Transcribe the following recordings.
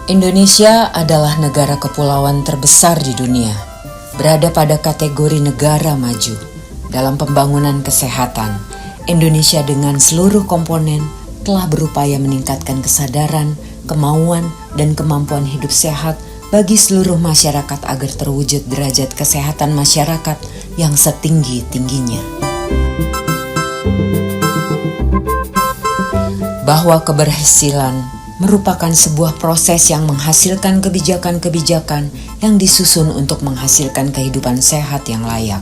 Indonesia adalah negara kepulauan terbesar di dunia, berada pada kategori negara maju. Dalam pembangunan kesehatan, Indonesia dengan seluruh komponen telah berupaya meningkatkan kesadaran, kemauan, dan kemampuan hidup sehat bagi seluruh masyarakat agar terwujud derajat kesehatan masyarakat yang setinggi-tingginya. Bahwa keberhasilan merupakan sebuah proses yang menghasilkan kebijakan-kebijakan yang disusun untuk menghasilkan kehidupan sehat yang layak.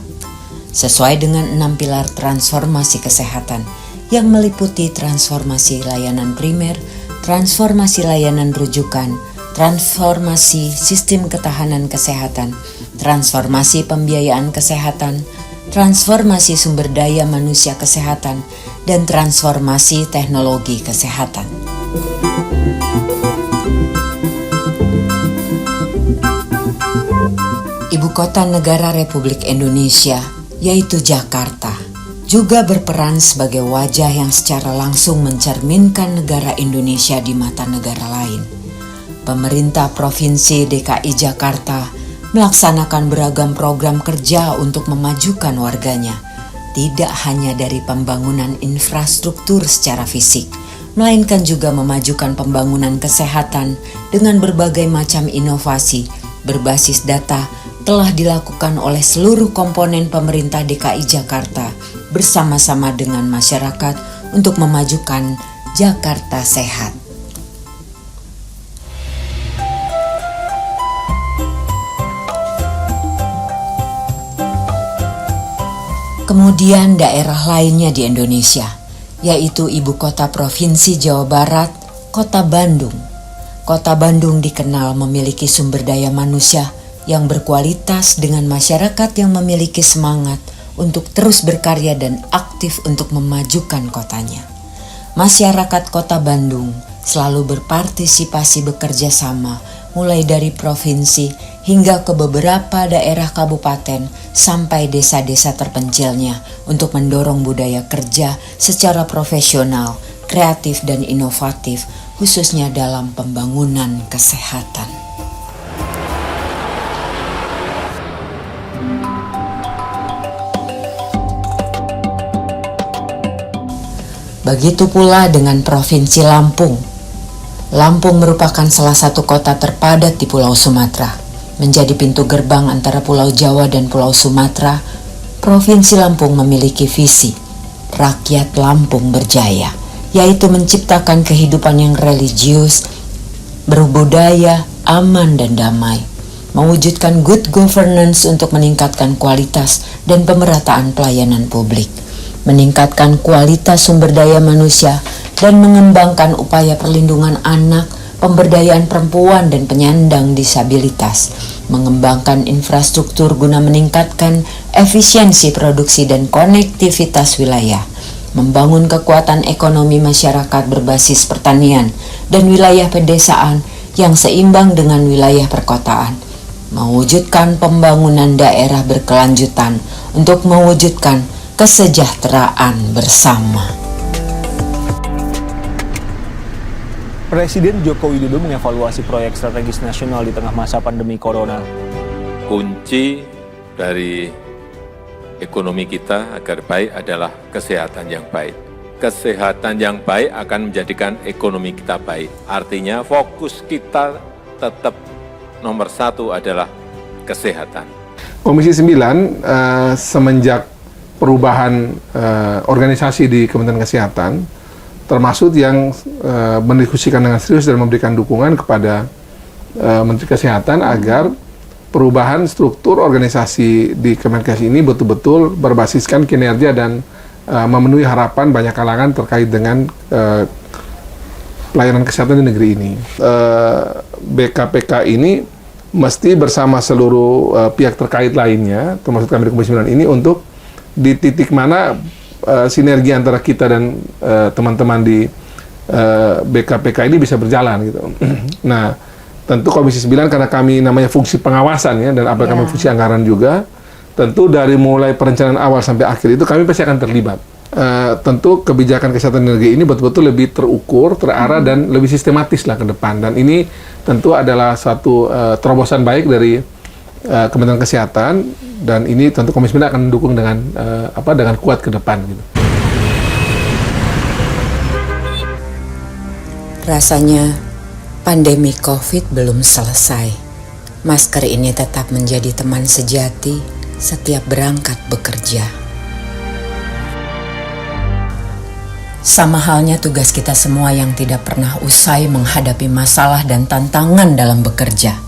Sesuai dengan 6 pilar transformasi kesehatan yang meliputi transformasi layanan primer, transformasi layanan rujukan, transformasi sistem ketahanan kesehatan, transformasi pembiayaan kesehatan, transformasi sumber daya manusia kesehatan, dan transformasi teknologi kesehatan. Ibu kota negara Republik Indonesia, yaitu Jakarta, juga berperan sebagai wajah yang secara langsung mencerminkan negara Indonesia di mata negara lain. Pemerintah Provinsi DKI Jakarta melaksanakan beragam program kerja untuk memajukan warganya, tidak hanya dari pembangunan infrastruktur secara fisik, melainkan juga memajukan pembangunan kesehatan dengan berbagai macam inovasi berbasis data telah dilakukan oleh seluruh komponen pemerintah DKI Jakarta bersama-sama dengan masyarakat untuk memajukan Jakarta sehat. Kemudian daerah lainnya di Indonesia, yaitu Ibu Kota Provinsi Jawa Barat, Kota Bandung. Kota Bandung dikenal memiliki sumber daya manusia yang berkualitas dengan masyarakat yang memiliki semangat untuk terus berkarya dan aktif untuk memajukan kotanya. Masyarakat Kota Bandung selalu berpartisipasi bekerja sama mulai dari provinsi hingga ke beberapa daerah kabupaten sampai desa-desa terpencilnya untuk mendorong budaya kerja secara profesional, kreatif dan inovatif khususnya dalam pembangunan kesehatan. Begitu pula dengan Provinsi Lampung. Lampung merupakan salah satu kota terpadat di Pulau Sumatera. Menjadi pintu gerbang antara Pulau Jawa dan Pulau Sumatera, Provinsi Lampung memiliki visi Rakyat Lampung Berjaya, yaitu menciptakan kehidupan yang religius, berbudaya, aman dan damai, mewujudkan good governance untuk meningkatkan kualitas dan pemerataan pelayanan publik, meningkatkan kualitas sumber daya manusia, dan mengembangkan upaya perlindungan anak, pemberdayaan perempuan dan penyandang disabilitas, mengembangkan infrastruktur guna meningkatkan efisiensi produksi dan konektivitas wilayah, membangun kekuatan ekonomi masyarakat berbasis pertanian dan wilayah pedesaan yang seimbang dengan wilayah perkotaan, mewujudkan pembangunan daerah berkelanjutan untuk mewujudkan kesejahteraan bersama. Presiden Joko Widodo mengevaluasi proyek strategis nasional di tengah masa pandemi corona. Kunci dari ekonomi kita agar baik adalah kesehatan yang baik. Kesehatan yang baik akan menjadikan ekonomi kita baik. Artinya fokus kita tetap nomor 1 adalah kesehatan. Komisi 9 semenjak perubahan organisasi di Kementerian Kesehatan, termasuk yang mendiskusikan dengan serius dan memberikan dukungan kepada Menteri Kesehatan agar perubahan struktur organisasi di Kemenkes ini betul-betul berbasiskan kinerja dan memenuhi harapan banyak kalangan terkait dengan pelayanan kesehatan di negeri ini. BKPK ini mesti bersama seluruh pihak terkait lainnya, termasuk kami di Komisi 9 ini, untuk di titik mana sinergi antara kita dan teman-teman di BKPK ini bisa berjalan gitu. Nah, tentu Komisi 9 karena kami namanya fungsi pengawasan ya, dan kami fungsi anggaran juga, tentu dari mulai perencanaan awal sampai akhir itu kami pasti akan terlibat. tentu kebijakan kesehatan energi ini betul-betul lebih terukur, terarah dan lebih sistematis lah ke depan. Dan ini tentu adalah satu terobosan baik dari Kementerian Kesehatan, dan ini tentu Komisi 9 akan mendukung dengan dengan kuat ke depan gitu. Rasanya pandemi COVID belum selesai. Masker ini tetap menjadi teman sejati setiap berangkat bekerja. Sama halnya tugas kita semua yang tidak pernah usai menghadapi masalah dan tantangan dalam bekerja.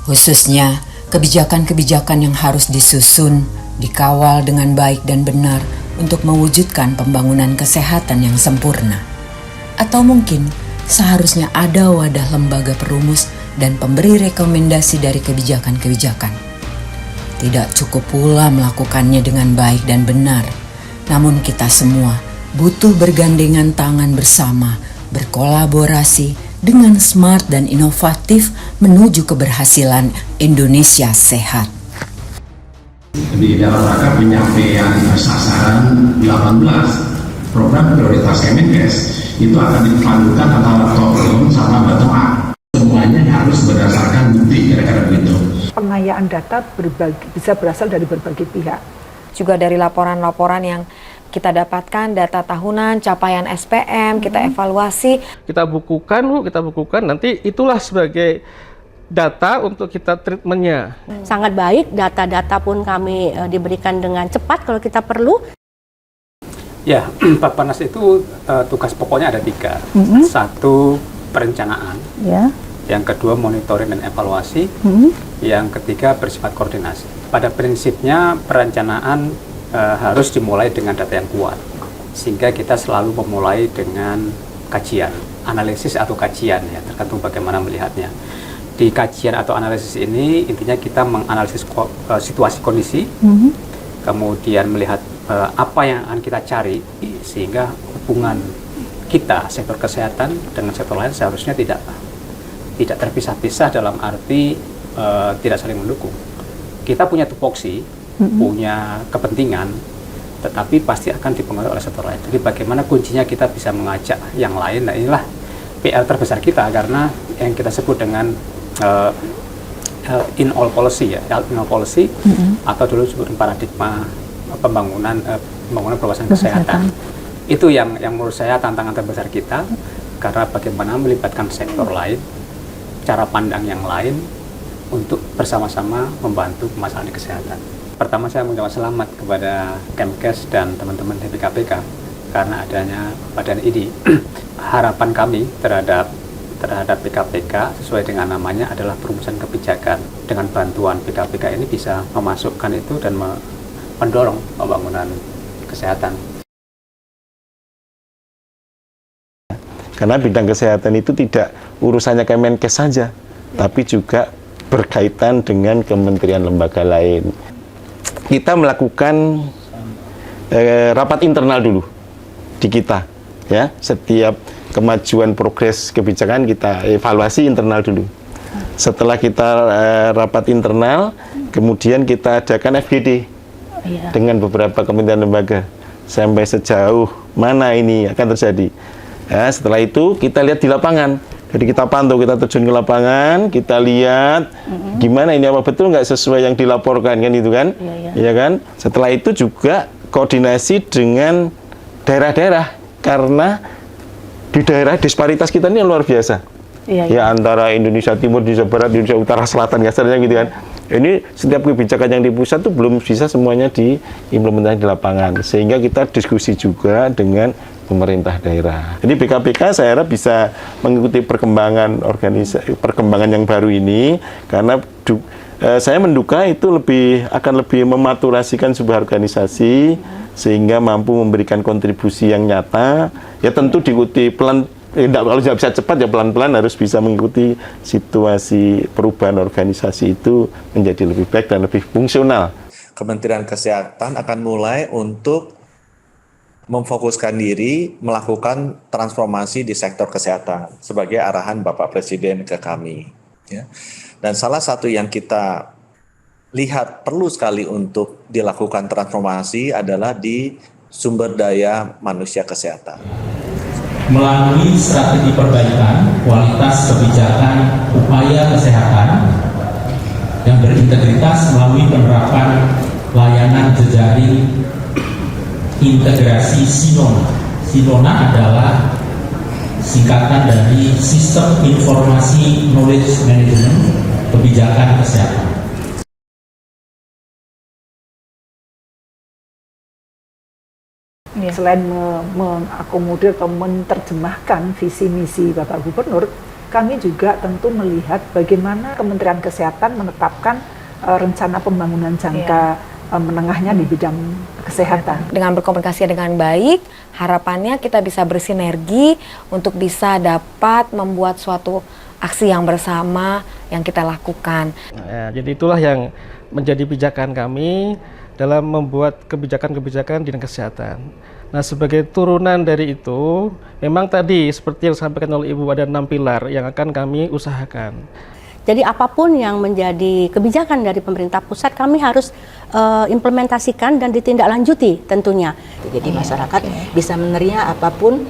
Khususnya kebijakan-kebijakan yang harus disusun, dikawal dengan baik dan benar untuk mewujudkan pembangunan kesehatan yang sempurna. Atau mungkin seharusnya ada wadah lembaga perumus dan pemberi rekomendasi dari kebijakan-kebijakan. Tidak cukup pula melakukannya dengan baik dan benar, namun kita semua butuh bergandengan tangan bersama, berkolaborasi dengan smart dan inovatif menuju keberhasilan Indonesia sehat. Di dalam rangka penyampaian sasaran 18 program prioritas Kemenkes itu akan dipadukan antara top down sama bottom up. Semuanya harus berdasarkan bukti, kira-kira begitu. Pengayaan data bisa berasal dari berbagai pihak. Juga dari laporan-laporan yang kita dapatkan, data tahunan, capaian SPM, kita evaluasi. Kita bukukan, nanti itulah sebagai data untuk kita treatmentnya. Sangat baik, data-data pun kami diberikan dengan cepat kalau kita perlu. Ya, Bapanas itu tugas pokoknya ada 3. Satu, perencanaan. Ya. Yang kedua, monitoring dan evaluasi. Yang ketiga, bersifat koordinasi. Pada prinsipnya, perencanaan harus dimulai dengan data yang kuat, sehingga kita selalu memulai dengan kajian, analisis atau kajian ya, tergantung bagaimana melihatnya. Di kajian atau analisis ini intinya kita menganalisis situasi kondisi, kemudian melihat apa yang akan kita cari, sehingga hubungan kita sektor kesehatan dengan sektor lain seharusnya tidak terpisah-pisah dalam arti tidak saling mendukung. Kita punya tupoksi, punya kepentingan, tetapi pasti akan dipengaruhi oleh sektor lain. Jadi bagaimana kuncinya kita bisa mengajak yang lain. Nah, inilah PR terbesar kita, karena yang kita sebut dengan in all policy ya, in all policy, atau dulu disebut paradigma pembangunan perluasan kesehatan. Itu yang menurut saya tantangan terbesar kita, karena bagaimana melibatkan sektor lain, cara pandang yang lain untuk bersama-sama membantu permasalahan kesehatan. Pertama, saya mengucapkan selamat kepada Kemkes dan teman-teman dari BKPK karena adanya badan ini. Harapan kami terhadap BKPK sesuai dengan namanya adalah perumusan kebijakan. Dengan bantuan BKPK ini bisa memasukkan itu dan mendorong pembangunan kesehatan. Karena bidang kesehatan itu tidak urusannya Kemenkes saja, tapi juga berkaitan dengan kementerian lembaga lain. Kita melakukan rapat internal dulu di kita, ya. Setiap kemajuan progres kebijakan kita evaluasi internal dulu. Setelah kita rapat internal, kemudian kita adakan FGD dengan beberapa kementerian lembaga sampai sejauh mana ini akan terjadi. Ya, setelah itu kita lihat di lapangan. Jadi kita pantau, kita terjun ke lapangan, kita lihat gimana ini, apa betul nggak sesuai yang dilaporkan, kan itu kan? Iya kan? Setelah itu juga koordinasi dengan daerah-daerah, karena di daerah disparitas kita ini luar biasa. Ya, antara Indonesia Timur, Indonesia Barat, Indonesia Utara, Selatan, kasarnya gitu kan. Ini setiap kebijakan yang di pusat itu belum bisa semuanya diimplementasi di lapangan, sehingga kita diskusi juga dengan pemerintah daerah. Jadi BKPK saya harap bisa mengikuti perkembangan yang baru ini, karena saya menduga itu akan lebih mematurasikan sebuah organisasi sehingga mampu memberikan kontribusi yang nyata. Ya tentu diikuti kalau tidak bisa cepat ya pelan-pelan harus bisa mengikuti situasi perubahan organisasi itu menjadi lebih baik dan lebih fungsional. Kementerian Kesehatan akan mulai untuk memfokuskan diri melakukan transformasi di sektor kesehatan sebagai arahan Bapak Presiden ke kami. Ya. Dan salah satu yang kita lihat perlu sekali untuk dilakukan transformasi adalah di sumber daya manusia kesehatan. Melalui strategi perbaikan kualitas kebijakan upaya kesehatan yang berintegritas melalui penerapan layanan jejaring integrasi SINONA. SINONA adalah singkatan dari Sistem Informasi Knowledge Management Kebijakan Kesehatan. Selain mengakomodir atau menerjemahkan visi misi Bapak Gubernur, kami juga tentu melihat bagaimana Kementerian Kesehatan menetapkan rencana pembangunan jangka menengahnya di bidang kesehatan. Dengan berkomunikasi dengan baik, harapannya kita bisa bersinergi untuk bisa dapat membuat suatu aksi yang bersama yang kita lakukan. Jadi itulah yang menjadi pijakan kami dalam membuat kebijakan-kebijakan di bidang kesehatan. Nah, sebagai turunan dari itu, memang tadi seperti yang disampaikan oleh Ibu ada 6 pilar yang akan kami usahakan. Jadi apapun yang menjadi kebijakan dari pemerintah pusat kami harus implementasikan dan ditindaklanjuti tentunya. Jadi masyarakat bisa menerima apapun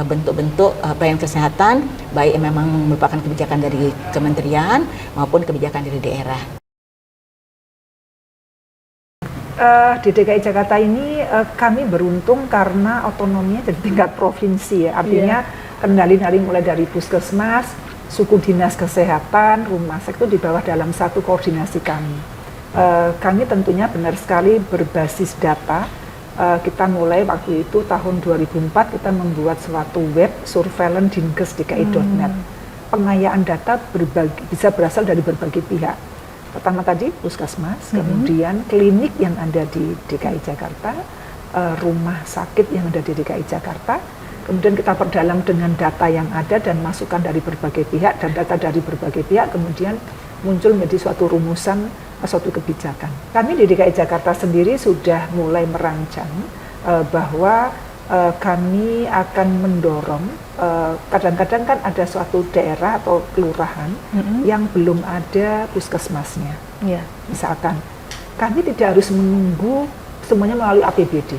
bentuk-bentuk pelayanan kesehatan, baik memang merupakan kebijakan dari kementerian maupun kebijakan dari daerah. Di DKI Jakarta ini kami beruntung karena otonominya jadi tingkat provinsi ya. Artinya kendali-kendali mulai dari puskesmas, suku dinas kesehatan, rumah sakit itu di bawah dalam satu koordinasi kami. Kami tentunya benar sekali berbasis data. Kita mulai waktu itu tahun 2004 kita membuat suatu web surveillance dinkes.dki.net. Pengayaan data bisa berasal dari berbagai pihak. Pertama tadi puskesmas, kemudian klinik yang ada di DKI Jakarta, rumah sakit yang ada di DKI Jakarta, kemudian kita perdalam dengan data yang ada dan masukan dari berbagai pihak, dan data dari berbagai pihak kemudian muncul menjadi suatu rumusan, suatu kebijakan. Kami di DKI Jakarta sendiri sudah mulai merancang bahwa kami akan mendorong, kadang-kadang kan ada suatu daerah atau kelurahan yang belum ada puskesmasnya. Misalkan, kami tidak harus menunggu semuanya melalui APBD.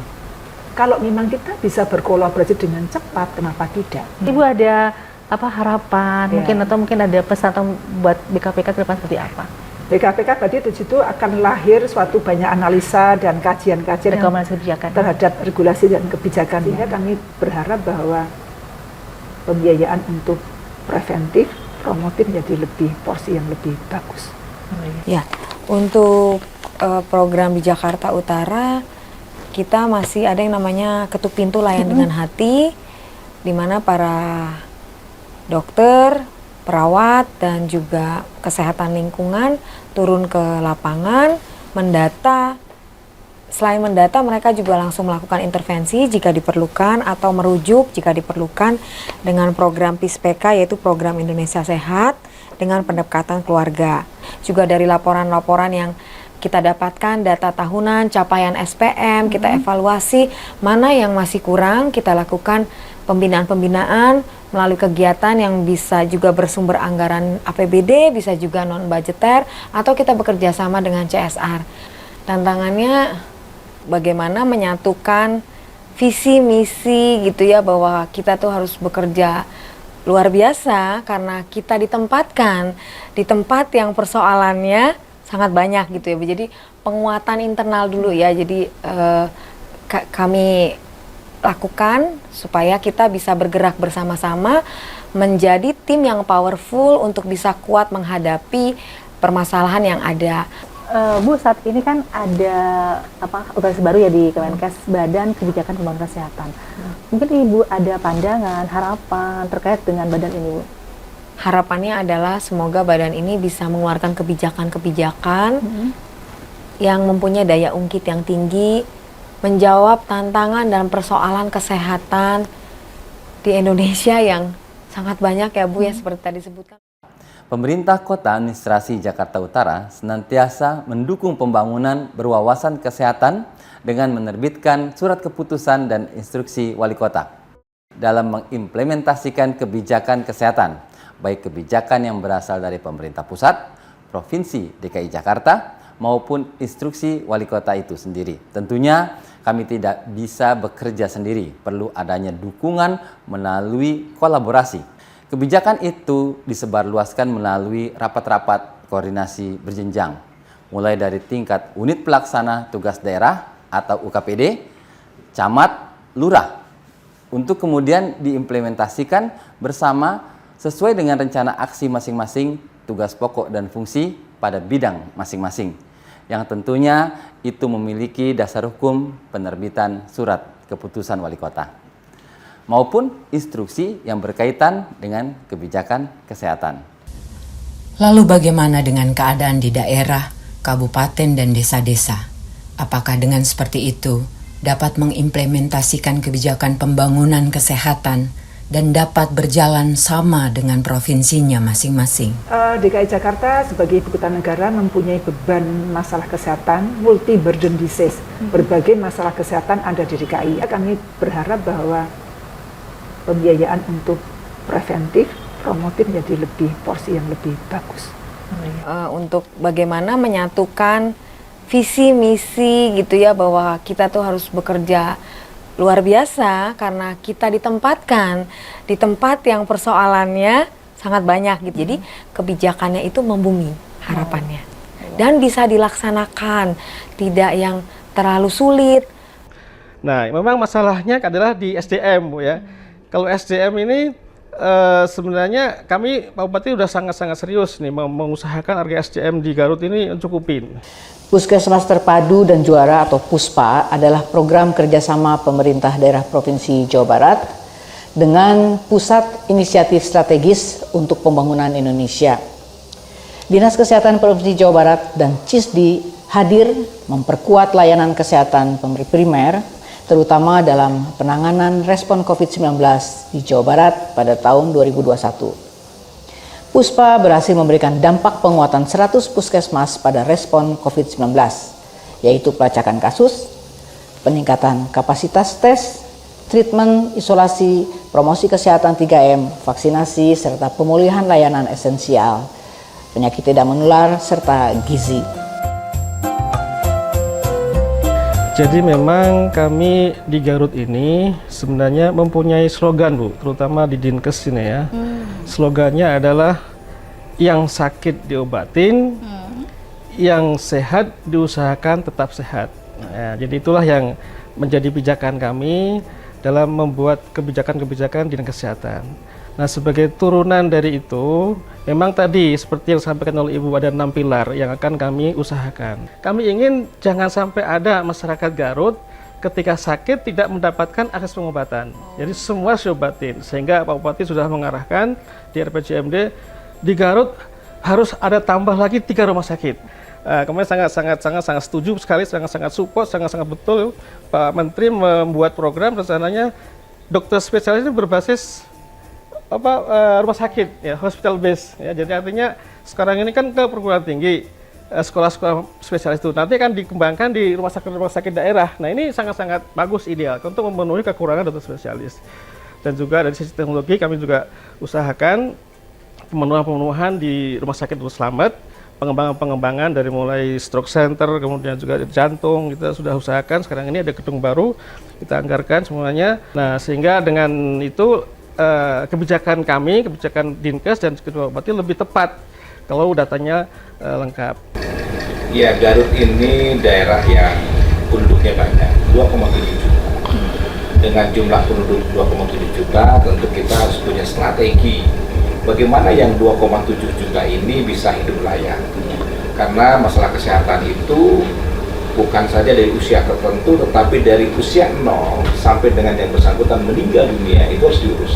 Kalau memang kita bisa berkolaborasi dengan cepat, kenapa tidak? Ibu ada apa harapan, mungkin ada pesan buat BKPK ke depan seperti apa? BKPK tadi di situ akan lahir suatu banyak analisa dan kajian-kajian terhadap regulasi dan kebijakan. Sehingga kami berharap bahwa pembiayaan untuk preventif, promotif menjadi lebih porsi yang lebih bagus. Ya, untuk program di Jakarta Utara kita masih ada yang namanya ketuk pintu layan dengan hati, di mana para dokter, perawat dan juga kesehatan lingkungan turun ke lapangan, mendata. Selain mendata, mereka juga langsung melakukan intervensi jika diperlukan atau merujuk jika diperlukan dengan program PISPK, yaitu Program Indonesia Sehat dengan pendekatan keluarga. Juga dari laporan-laporan yang kita dapatkan, data tahunan, capaian SPM, kita evaluasi mana yang masih kurang, kita lakukan pembinaan-pembinaan melalui kegiatan yang bisa juga bersumber anggaran APBD, bisa juga non-budgeter, atau kita bekerja sama dengan CSR. Tantangannya bagaimana menyatukan visi misi gitu ya, bahwa kita tuh harus bekerja luar biasa karena kita ditempatkan di tempat yang persoalannya sangat banyak gitu ya. Jadi penguatan internal dulu ya. Jadi kami lakukan supaya kita bisa bergerak bersama-sama menjadi tim yang powerful untuk bisa kuat menghadapi permasalahan yang ada. Bu, saat ini kan ada organisasi baru ya di Kemenkes, Badan Kebijakan Pembangunan Kesehatan. Mungkin Ibu ada pandangan, harapan terkait dengan badan ini, Bu? Harapannya adalah semoga badan ini bisa mengeluarkan kebijakan-kebijakan yang mempunyai daya ungkit yang tinggi, menjawab tantangan dan persoalan kesehatan di Indonesia yang sangat banyak ya Bu ya, seperti tadi disebutkan. Pemerintah Kota Administrasi Jakarta Utara senantiasa mendukung pembangunan berwawasan kesehatan dengan menerbitkan surat keputusan dan instruksi wali kota dalam mengimplementasikan kebijakan kesehatan, baik kebijakan yang berasal dari pemerintah pusat, Provinsi DKI Jakarta, maupun instruksi wali kota itu sendiri. Tentunya kami tidak bisa bekerja sendiri, perlu adanya dukungan melalui kolaborasi. Kebijakan itu disebarluaskan melalui rapat-rapat koordinasi berjenjang, mulai dari tingkat unit pelaksana tugas daerah atau UKPD, camat, lurah, untuk kemudian diimplementasikan bersama sesuai dengan rencana aksi masing-masing, tugas pokok dan fungsi pada bidang masing-masing, yang tentunya itu memiliki dasar hukum penerbitan surat keputusan wali kota maupun instruksi yang berkaitan dengan kebijakan kesehatan. Lalu bagaimana dengan keadaan di daerah, kabupaten, dan desa-desa? Apakah dengan seperti itu dapat mengimplementasikan kebijakan pembangunan kesehatan dan dapat berjalan sama dengan provinsinya masing-masing? DKI Jakarta sebagai ibu kota negara mempunyai beban masalah kesehatan, multi burden disease. Berbagai masalah kesehatan ada di DKI. Kami berharap bahwa pembiayaan untuk preventif, promotif menjadi lebih porsi yang lebih bagus. Untuk bagaimana menyatukan visi misi gitu ya, bahwa kita tuh harus bekerja luar biasa karena kita ditempatkan di tempat yang persoalannya sangat banyak gitu. Jadi kebijakannya itu membumi harapannya dan bisa dilaksanakan, tidak yang terlalu sulit. Nah, memang masalahnya adalah di SDM, Bu ya. Kalau SDM ini sebenarnya kami Pak Bupati sudah sangat-sangat serius nih mengusahakan harga SDM di Garut ini mencukupin. Puskesmas Terpadu dan Juara atau PUSPA adalah program kerjasama pemerintah daerah Provinsi Jawa Barat dengan Pusat Inisiatif Strategis untuk Pembangunan Indonesia. Dinas Kesehatan Provinsi Jawa Barat dan CISDI hadir memperkuat layanan kesehatan primer, terutama dalam penanganan respon COVID-19 di Jawa Barat pada tahun 2021. PUSPA berhasil memberikan dampak penguatan 100 puskesmas pada respon COVID-19, yaitu pelacakan kasus, peningkatan kapasitas tes, treatment, isolasi, promosi kesehatan 3M, vaksinasi, serta pemulihan layanan esensial, penyakit tidak menular, serta gizi. Jadi memang kami di Garut ini sebenarnya mempunyai slogan, Bu, terutama di Dinkes ini ya. Slogannya adalah yang sakit diobatin, yang sehat diusahakan tetap sehat. Nah, jadi itulah yang menjadi pijakan kami dalam membuat kebijakan-kebijakan di kesehatan. Nah, sebagai turunan dari itu, memang tadi seperti yang disampaikan oleh Ibu ada 6 pilar yang akan kami usahakan. Kami ingin jangan sampai ada masyarakat Garut ketika sakit tidak mendapatkan akses pengobatan. Jadi semua harus diobatin, sehingga Pak Bupati sudah mengarahkan di RPJMD di Garut harus ada tambah lagi 3 rumah sakit. Kemarin sangat setuju sekali, sangat support, sangat betul Pak Menteri membuat program rencananya dokter spesialis itu berbasis rumah sakit ya, hospital base ya. Jadi artinya sekarang ini kan ke perguruan tinggi, sekolah-sekolah spesialis itu nanti akan dikembangkan di rumah sakit daerah. Nah, ini sangat bagus, ideal untuk memenuhi kekurangan dokter spesialis. Dan juga dari sisi teknologi kami juga usahakan pemenuhan di rumah sakit Nur Slamet, pengembangan dari mulai stroke center, kemudian juga jantung, kita sudah usahakan. Sekarang ini ada gedung baru, kita anggarkan semuanya. Nah, sehingga dengan itu kebijakan kami, kebijakan Dinkes dan Ketua Bupati lebih tepat kalau datanya lengkap. Ya, Garut ini daerah yang penduduknya banyak, 2,7 juta. Dengan jumlah penduduk 2,7 juta, tentu kita harus punya strategi bagaimana yang 2,7 juta ini bisa hidup layak. Karena masalah kesehatan itu bukan saja dari usia tertentu, tetapi dari usia 0 sampai dengan yang bersangkutan meninggal dunia itu harus diurus.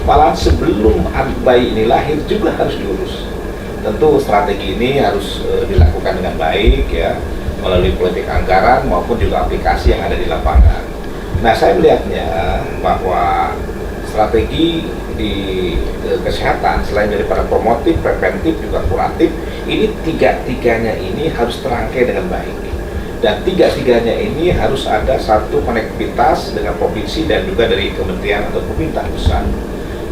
Malah sebelum bayi ini lahir juga harus diurus. Tentu strategi ini harus dilakukan dengan baik ya, melalui politik anggaran maupun juga aplikasi yang ada di lapangan. Nah, saya melihatnya bahwa strategi di kesehatan selain daripada promotif, preventif juga kuratif, ini tiga-tiganya ini harus terangkai dengan baik. Dan tiga-tiganya ini harus ada satu konektivitas dengan provinsi dan juga dari kementerian atau pemerintah pusat.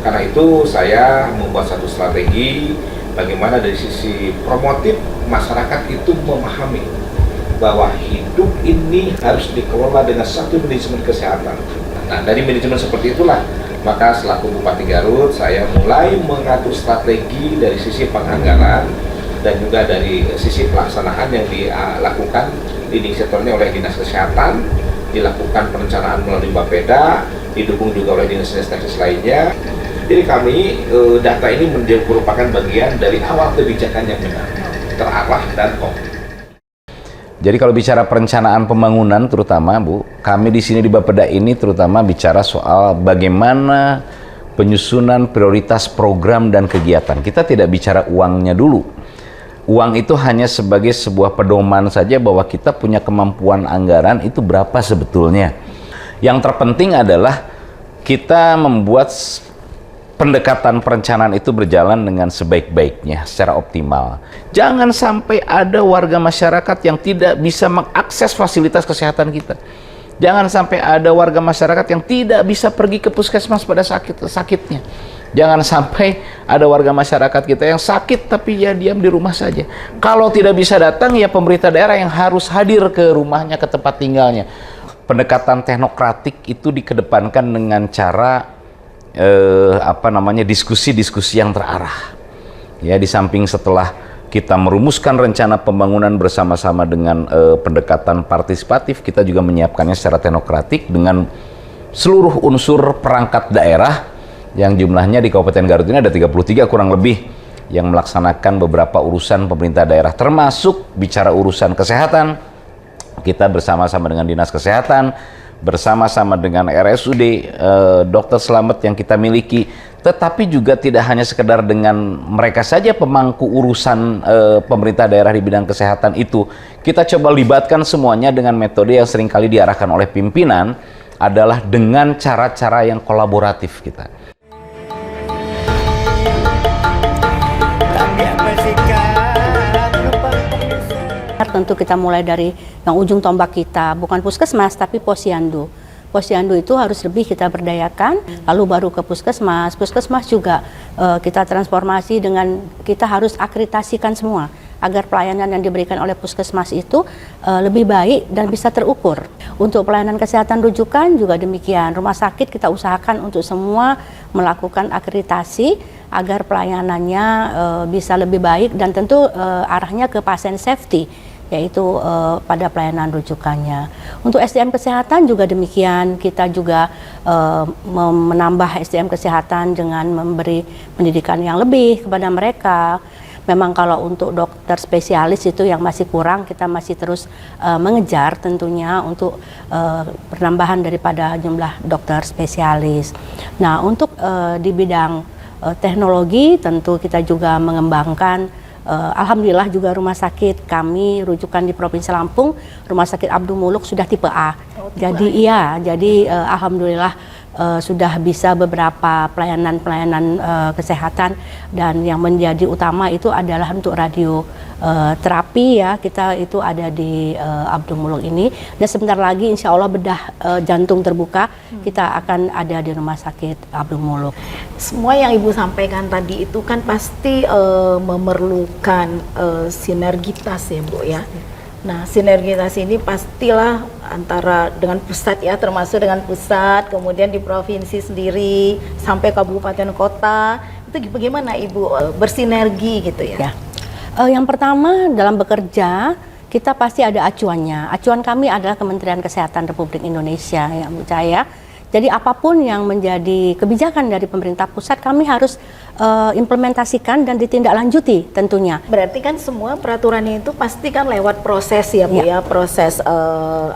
Karena itu saya membuat satu strategi bagaimana dari sisi promotif masyarakat itu memahami bahwa hidup ini harus dikelola dengan satu manajemen kesehatan. Nah, dari manajemen seperti itulah maka selaku Bupati Garut saya mulai mengatur strategi dari sisi penganggaran dan juga dari sisi pelaksanaan yang dilakukan diinisiatornya oleh Dinas Kesehatan, dilakukan perencanaan melalui Bapeda, didukung juga oleh dinas-dinas teknis lainnya. Jadi kami data ini merupakan bagian dari awal kebijakan yang benar, terarah dan konkret. Jadi kalau bicara perencanaan pembangunan terutama Bu, kami di sini di Bapeda ini terutama bicara soal bagaimana penyusunan prioritas program dan kegiatan. Kita tidak bicara uangnya dulu. Uang itu hanya sebagai sebuah pedoman saja bahwa kita punya kemampuan anggaran itu berapa sebetulnya. Yang terpenting adalah kita membuat pendekatan perencanaan itu berjalan dengan sebaik-baiknya, secara optimal. Jangan sampai ada warga masyarakat yang tidak bisa mengakses fasilitas kesehatan kita. Jangan sampai ada warga masyarakat yang tidak bisa pergi ke puskesmas pada sakitnya. Jangan sampai ada warga masyarakat kita yang sakit tapi ya diam di rumah saja. Kalau tidak bisa datang, ya pemerintah daerah yang harus hadir ke rumahnya, ke tempat tinggalnya. Pendekatan teknokratik itu dikedepankan dengan cara diskusi-diskusi yang terarah. Ya, di samping setelah kita merumuskan rencana pembangunan bersama-sama dengan pendekatan partisipatif, kita juga menyiapkannya secara teknokratik dengan seluruh unsur perangkat daerah yang jumlahnya di Kabupaten Garut ini ada 33 kurang lebih yang melaksanakan beberapa urusan pemerintah daerah, termasuk bicara urusan kesehatan. Kita bersama-sama dengan Dinas Kesehatan, bersama-sama dengan RSUD Dr. Slamet yang kita miliki, tetapi juga tidak hanya sekedar dengan mereka saja pemangku urusan pemerintah daerah di bidang kesehatan itu. Kita coba libatkan semuanya dengan metode yang seringkali diarahkan oleh pimpinan, adalah dengan cara-cara yang kolaboratif kita. Tentu kita mulai dari yang ujung tombak kita, bukan puskesmas tapi posyandu. Posyandu itu harus lebih kita berdayakan, lalu baru ke puskesmas. Puskesmas juga kita transformasi dengan kita harus akreditasikan semua agar pelayanan yang diberikan oleh puskesmas itu lebih baik dan bisa terukur. Untuk pelayanan kesehatan rujukan juga demikian. Rumah sakit kita usahakan untuk semua melakukan akreditasi agar pelayanannya bisa lebih baik dan tentu arahnya ke pasien safety, yaitu pada pelayanan rujukannya. Untuk SDM kesehatan juga demikian, kita juga menambah SDM kesehatan dengan memberi pendidikan yang lebih kepada mereka. Memang kalau untuk dokter spesialis itu yang masih kurang, kita masih terus mengejar tentunya untuk penambahan daripada jumlah dokter spesialis. Nah, untuk di bidang teknologi tentu kita juga mengembangkan. Alhamdulillah juga rumah sakit kami rujukan di Provinsi Lampung, Rumah Sakit Abdul Muluk sudah tipe A. Jadi alhamdulillah sudah bisa beberapa pelayanan kesehatan, dan yang menjadi utama itu adalah untuk radio terapi ya, kita itu ada di Abdul Muluk ini, dan sebentar lagi insya Allah bedah jantung terbuka kita akan ada di Rumah Sakit Abdul Muluk. Semua yang Ibu sampaikan tadi itu kan pasti memerlukan sinergitas ya Bu ya. Nah, sinergitas ini pastilah antara dengan pusat ya, termasuk dengan pusat, kemudian di provinsi sendiri sampai kabupaten kota. Itu bagaimana Ibu bersinergi gitu ya? Yang pertama dalam bekerja kita pasti ada acuannya. Acuan kami adalah Kementerian Kesehatan Republik Indonesia ya Bu Cahaya. Jadi apapun yang menjadi kebijakan dari pemerintah pusat kami harus implementasikan dan ditindaklanjuti tentunya. Berarti kan semua peraturannya itu pasti kan lewat proses ya Bu ya, proses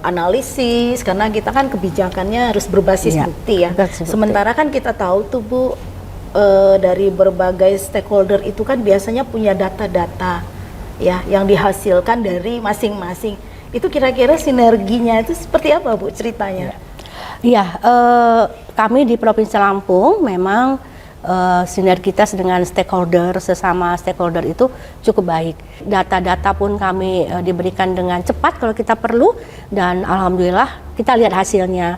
analisis, karena kita kan kebijakannya harus berbasis bukti ya. Sementara kan kita tahu tuh Bu, dari berbagai stakeholder itu kan biasanya punya data-data ya yang dihasilkan dari masing-masing. Itu kira-kira sinerginya itu seperti apa Bu ceritanya? Iya, kami di Provinsi Lampung memang sinergitas dengan stakeholder, sesama stakeholder itu cukup baik. Data-data pun kami diberikan dengan cepat kalau kita perlu, dan alhamdulillah kita lihat hasilnya.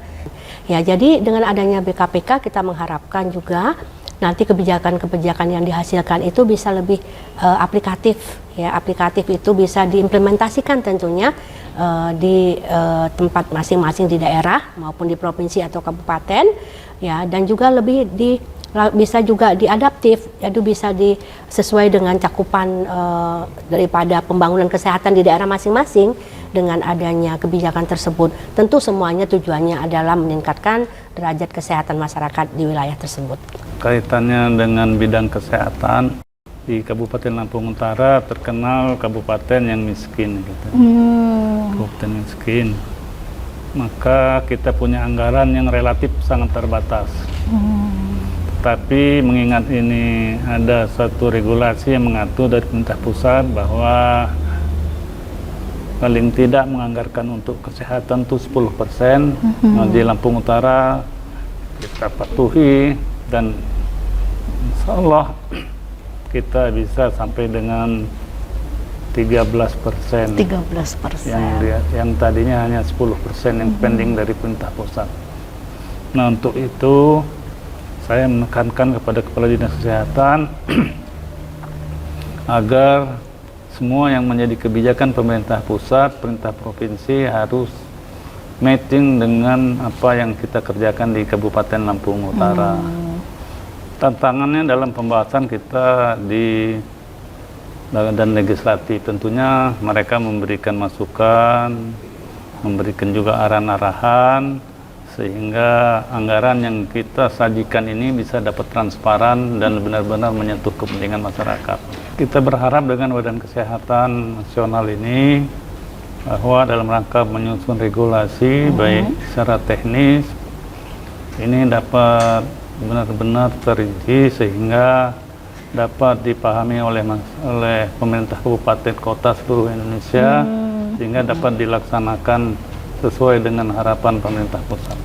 Ya, jadi dengan adanya BKPK kita mengharapkan juga nanti kebijakan-kebijakan yang dihasilkan itu bisa lebih aplikatif ya. Aplikatif itu bisa diimplementasikan tentunya di tempat masing-masing di daerah maupun di provinsi atau kabupaten ya, dan juga lebih bisa juga diadaptif, jadi bisa sesuai dengan cakupan daripada pembangunan kesehatan di daerah masing-masing. Dengan adanya kebijakan tersebut, tentu semuanya tujuannya adalah meningkatkan derajat kesehatan masyarakat di wilayah tersebut. Kaitannya dengan bidang kesehatan, di Kabupaten Lampung Utara terkenal kabupaten yang miskin gitu. Kabupaten miskin. Maka kita punya anggaran yang relatif sangat terbatas. Tapi mengingat ini ada satu regulasi yang mengatur dari pemerintah pusat bahwa paling tidak menganggarkan untuk kesehatan itu 10%. Nah, di Lampung Utara kita patuhi dan insya Allah kita bisa sampai dengan 13%. 13%. Yang tadinya hanya 10% yang pending dari pemerintah pusat. Nah, untuk itu saya menekankan kepada Kepala Dinas Kesehatan agar semua yang menjadi kebijakan pemerintah pusat, pemerintah provinsi harus matching dengan apa yang kita kerjakan di Kabupaten Lampung Utara. Tantangannya dalam pembahasan kita di dan legislatif, tentunya mereka memberikan masukan, memberikan juga arahan-arahan, sehingga anggaran yang kita sajikan ini bisa dapat transparan dan benar-benar menyentuh kepentingan masyarakat. Kita berharap dengan Badan Kesehatan Nasional ini bahwa dalam rangka menyusun regulasi baik secara teknis ini dapat benar-benar terinci sehingga dapat dipahami oleh pemerintah kabupaten kota seluruh Indonesia sehingga dapat dilaksanakan sesuai dengan harapan pemerintah pusat.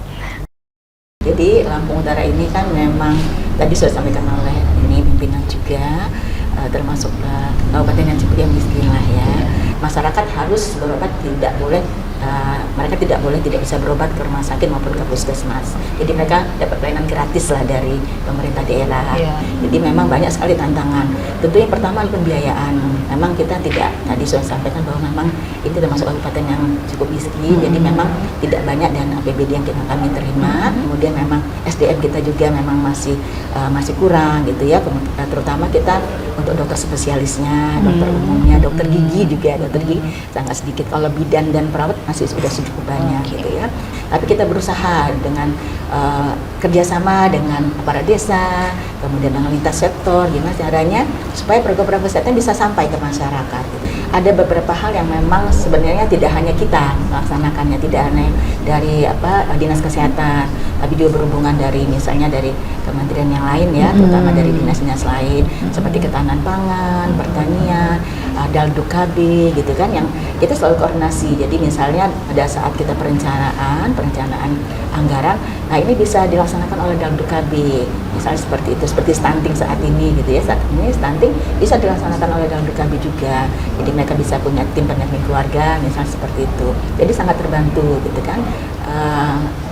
Jadi Lampung Utara ini kan memang tadi sudah disampaikan oleh ini pimpinan juga, termasuk kabupaten yang cukup yang miskin lah ya. Masyarakat harus berobat, tidak boleh mereka tidak bisa berobat ke rumah sakit maupun ke puskesmas. Jadi mereka dapat pelayanan gratis lah dari pemerintah daerah. Jadi memang banyak sekali tantangan. Tentu yang pertama pembiayaan. Memang kita tidak, tadi sudah sampaikan bahwa memang ini termasuk kabupaten yang cukup miskin. Jadi memang tidak banyak dana APBD yang kami terima. Kemudian memang SDM kita juga memang masih kurang gitu ya. Terutama kita untuk dokter spesialisnya, dokter umumnya, dokter gigi juga, dokter gigi sangat sedikit. Kalau bidan dan perawat masih sudah cukup banyak gitu ya. Tapi kita berusaha dengan kerjasama dengan aparat desa, kemudian dengan lintas sektor, gimana caranya supaya program-program kesehatan bisa sampai ke masyarakat. Gitu. Ada beberapa hal yang memang sebenarnya tidak hanya kita melaksanakannya, tidak hanya dari dinas kesehatan, tapi juga berhubungan dari misalnya dari kementerian yang lain ya, terutama dari dinas-dinas lain seperti ketahanan pangan, pertanian, Dalduk KB gitu kan, yang kita selalu koordinasi. Jadi misalnya pada saat kita perencanaan anggaran, nah ini bisa dilaksanakan oleh Dalduk KB, misalnya seperti itu, seperti stunting saat ini gitu ya. Saat ini stunting bisa dilaksanakan oleh Dalduk KB juga. Jadi mereka bisa punya tim pendamping keluarga, misalnya seperti itu. Jadi sangat terbantu gitu kan.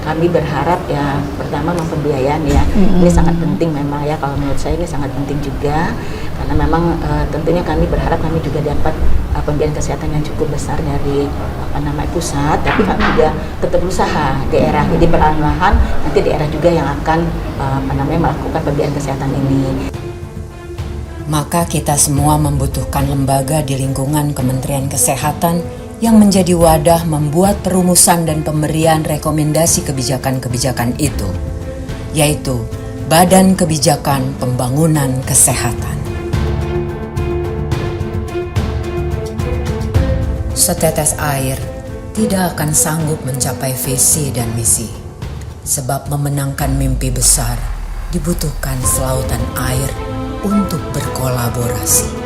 Kami berharap ya pertama pembiayaan ya, ini sangat penting memang ya, kalau menurut saya ini sangat penting juga karena memang tentunya kami berharap kami juga dapat pembiayaan kesehatan yang cukup besar dari pusat, tapi kami juga tetap berusaha daerah, jadi perlahan-lahan nanti daerah juga yang akan melakukan pembiayaan kesehatan ini. Maka kita semua membutuhkan lembaga di lingkungan Kementerian Kesehatan yang menjadi wadah membuat perumusan dan pemberian rekomendasi kebijakan-kebijakan itu, yaitu Badan Kebijakan Pembangunan Kesehatan. Setetes air tidak akan sanggup mencapai visi dan misi, sebab memenangkan mimpi besar dibutuhkan selautan air untuk berkolaborasi.